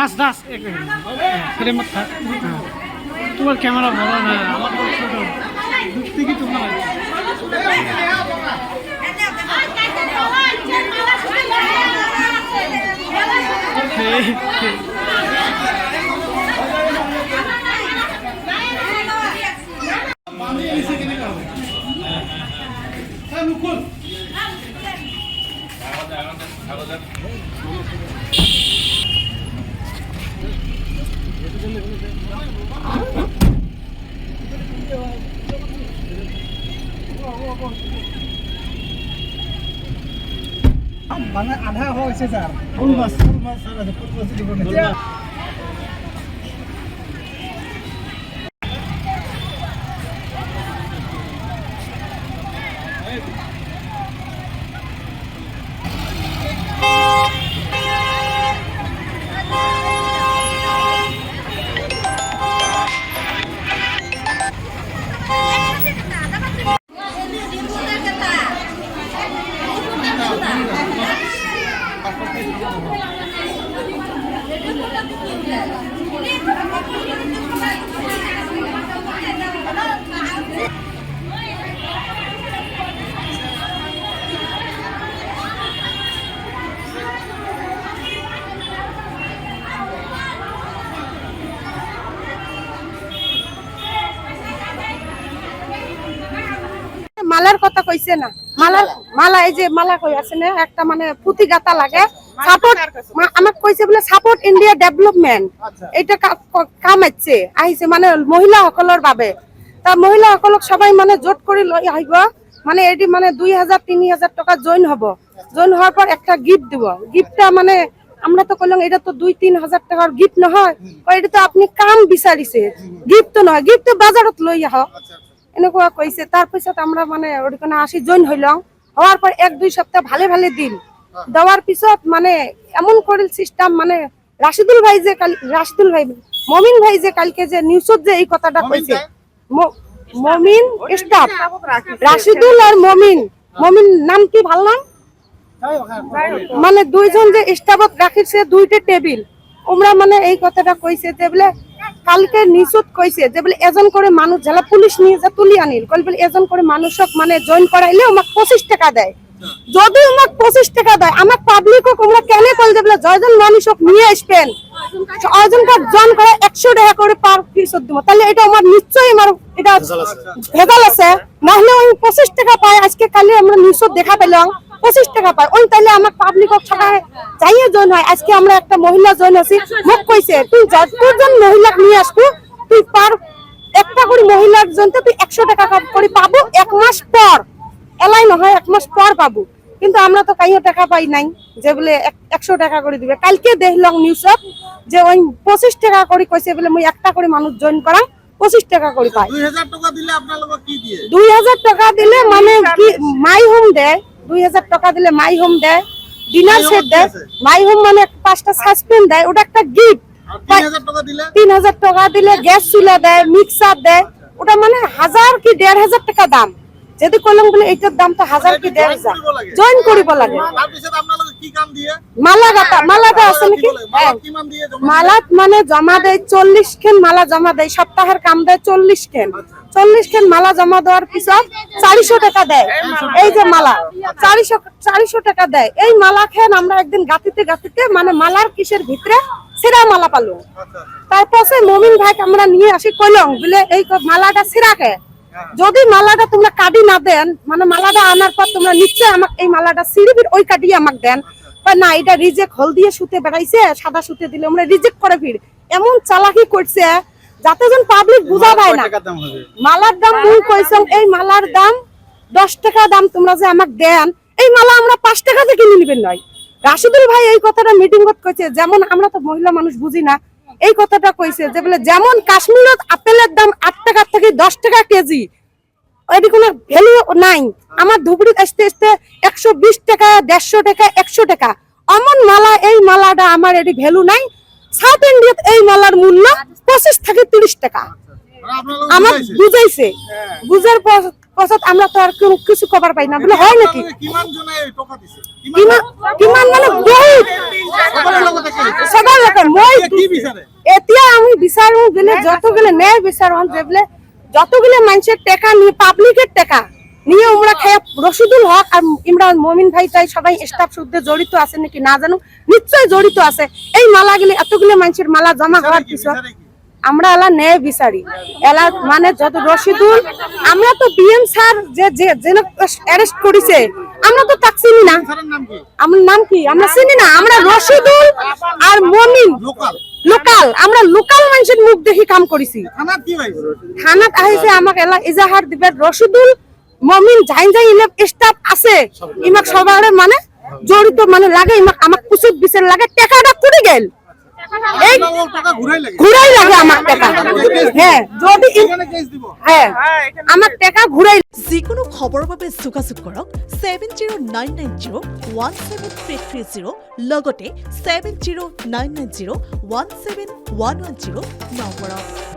দাস দাস ফ্রেমত থাক তোমার ক্যামেরা ভালো না আমার ছোট দুঃখ কি তোমার মানে আধা হয়েছে স্যার ফুল মাছ স্যার আছে ফুল মাছ দিব না মালার কথা কইছে না মালা এই যে মালা কই আছে না একটা মানে পুঁতি গাতা লাগে সাপোর্ট আমাকে কইছে বলে সাপোর্ট ইন্ডিয়া ডেভেলপমেন্ট এটা কামাইছে আইছে মানে মহিলা সকলের বাবে তা মহিলা সকলক সবাই মানে জোট করে লই আইব মানে এটি মানে 2000-3000 টাকা জয়েন হব জয়েন হওয়ার পর একটা গিফট দিব গিফটটা মানে আমরা তো কইলাম এটা তো 2-3 হাজার টাকার গিফট না হয় এটা তো আপনি কাম বিচারিছে গিফট তো নয় গিফট তো বাজারত লই আহ এনেকুৱা কইছে তার পিছত আমরা মানে ওখানে আসি জয়েন হইলাম হওয়ার পর 1-2 সপ্তাহ ভালো ভালো দিন দেওয়ার পিছত মানে এমন করিল সিস্টেম মানে রাশিদুল ভাই মমিন ভাই যে কালকে যে নিউজত যে এই কথাটা কইছে মমিন স্টাফ রাশিদুল আর মমিন নাম কি ভালো নাম মানে দুইজন যে স্টাফত রাখিছে দুইটা টেবিল ওমরা মানে এই কথাটা কইছে যে বলে কালকে নিউজত কইছে যে বলে এজন করে মানুষ যারা পুলিশ নিয়ে যা তুলি আনিল কল বলে এজন করে মানুষক মানে জয়েন করাইলে আমাক 25 টাকা দেয় যদি আমাক 25 টাকা দেয় আমাক পাবলিকও তোমরা কেন কল যে বলে জয়জন মানুষক নিয়ে আসবেন ছয়জনকে জয়েন করে 100 টাকা করে পার পিছত দিব তাহলে এটা আমার নিশ্চয়ই আমার এটা ভেজাল আছে না হলে ওই 25 টাকা পায় আজকে কালে আমরা নিউজত দেখা পেলাম 25 টাকা পায় ওই তাহলে আমার পাবলিকক সবাই চাইয়ে জয়েন হয় আজকে আমরা একটা মহিলা জয়েন আছি মোক কইছে তুই যতজন মহিলাক নিয়ে আসবো তুই পার একটা করে মহিলার জন্য তুই 100 টাকা করে পাবো 1 মাস পর এলাই নহয় 1 মাস পর পাবো কিন্তু আমরা তো কাইও টাকা পাই নাই যে বলে 100 টাকা করে দিবে কালকে দেখলাম নিউজত যে ওই 25 টাকা করে কইছে বলে মই একটা করে মানুষ জয়েন করা 25 টাকা করে পাই 2000 টাকা দিলে আপনার লোক কি দিয়ে 2000 টাকা দিলে মানে কি মাই হোম দেয় 2000 টাকা দিলে মাই হোম দেয় ডিনার সেট দেয় মাই হোম মানে 5টা সাসপেন্ড দেয় ওটা একটা গিফট 3000 টাকা দিলে গ্যাস চুলা দেয় মিক্সার দেয় ওটা মানে 1000 কি 1500 টাকা দাম যদি কলম বলে এটার দাম তো 1000 কি 1500 জয়েন করিব লাগে তার পিছত আপনার লোক কি কাম দিয়ে মালাটা আছে নাকি মালাত মানে জমা দেয় 40 খেন মালা জমা দেয় সপ্তাহের কাম দেয় 40 খেন 40 খেন মালা জমা দেওয়ার পিছত 400 টাকা দেয় এই যে মালা 400 টাকা দেয় এই মালা খেন আমরা একদিন গাতিতে মানে মালার কিসের ভিতরে সেরা মালা পালো তারপর সে মমিন ভাই আমরা নিয়ে আসি কইলাম বলে এই মালাটা সেরাকে যদি মালাটা তোমরা কাটি না দেন মানে মালাটা আনার পর তোমরা নিশ্চয় আমাকে এই মালাটা সিঁড়ির ওই কাটিয়ে আমাকে দেন না এটা রিজেক্ট হল দিয়ে সুতে বেড়াইছে সাদা সুতে দিলে আমরা রিজেক্ট করে ফির এমন চালাকি করছে যাতে জন পাবলিক বুঝা পায় না মালার দাম মুই কইছম এই মালার দাম 10 টাকা দাম তোমরা যে আমাকে দেন এই মালা আমরা 5 টাকা দিয়ে কিনে নিবেন নয় রাশিদুল ভাই এই কথাটা মিটিংত কইছে যেমন আমরা তো মহিলা মানুষ বুঝি না এই কথাটা কইছে যে বলে যেমন কাশ্মীরত আপেলের দাম 8 টাকা থেকে 10 টাকা কেজি এটি কোনো ভ্যালু নাই আমার ধুবড়ি আসতে 120 টাকা 150 টাকা 100 টাকা অমন মালা এই মালাটা আমার এটি ভ্যালু নাই সাউথ ইন্ডিয়াত এই মালার মূল্য 25 থেকে 30 টাকা আমার বুঝাইছে বুঝার পছত আমরা তো আর কিছু কভার পাই না বলে হয় নাকি কিমান মানে বহুত সকলের লগতে কৰিছে সবার লোকে মই এতিয়া কি বিচাৰে এতিয়া আমি বিচাৰো গেলে যতগুলো ন্যায় বিচাৰো যেবলে যতগুলো মানুষের টাকা নিয়ে পাবলিকের টাকা নিয়ে আমরা খেয়ে রশিদুল হক আর ইমরান মমিন ভাই তাই সবাই স্টাফ সুদ্ধে জড়িত আছে নাকি না জানো নিশ্চয় জড়িত আছে এই মালাগুলি এতগুলো মানুষের মালা জমা হওয়ার পিছনে বিচাৰে কি আমরা এলা ন্যায় বিচারি এলা মানে যত রশিদুল আমরা তো বিএম স্যার যে যে অ্যারেস্ট করেছে আমরা তো তাক চিনি না স্যারের নাম কি আমার নাম কি আমরা চিনি না আমরা রশিদুল আর মমিন লোকাল লোকাল আমরা লোকাল মানুষের মুখ দেখি কাম করেছি থানাত কি পাইছে থানাত আহিছে আমাক এলা ইজাহার দিবে রশিদুল মমিন যাই যাই ইলে স্টাফ আছে ইমাক সবার মানে জড়িত মানে লাগে ইমাক আমাক কুচুত বিচার লাগে টাকাটা কুড়ি গেল এই আপোনালোকৰ টাকা ঘূৰাই লাগে ঘুরাই লাগে আমার টাকা হ্যাঁ যদি এখানে কেস দিব হ্যাঁ আমার টাকা ঘুরাই যিকোনো খবৰৰ বাবে যোগাযোগ কৰক 7099017330 লগতে 7099017110 নম্বৰত।